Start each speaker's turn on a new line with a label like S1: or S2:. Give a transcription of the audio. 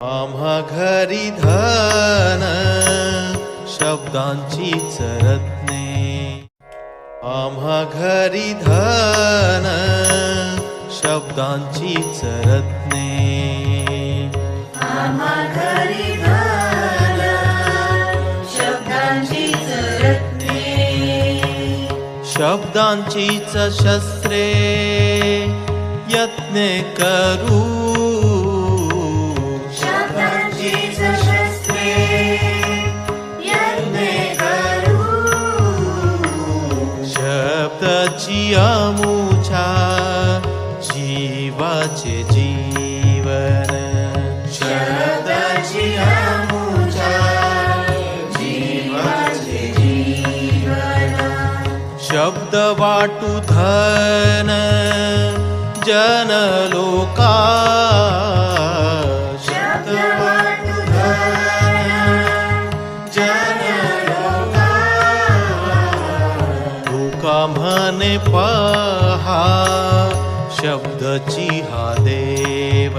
S1: आम्हा घरी धन शब्दांचीच रत्ने, आम्हा घरी धन शब्दांचीच रत्ने,
S2: आम्हा घरी धन शब्दांचीच रत्ने,
S1: शब्दांचीच शस्त्रे यत्ने करू,
S2: शब्दांचीच शस्त्रे यत्ने करू,
S1: शब्दाची अमुछा जीवाचे जीवन,
S2: शब्दाची अमुछा जीवाचे जीवन,
S1: शब्द वाटू धन जन लोका,
S2: शब्द वाटू धन जन लोका,
S1: तुका म्हणे पहा शब्दची हा देव,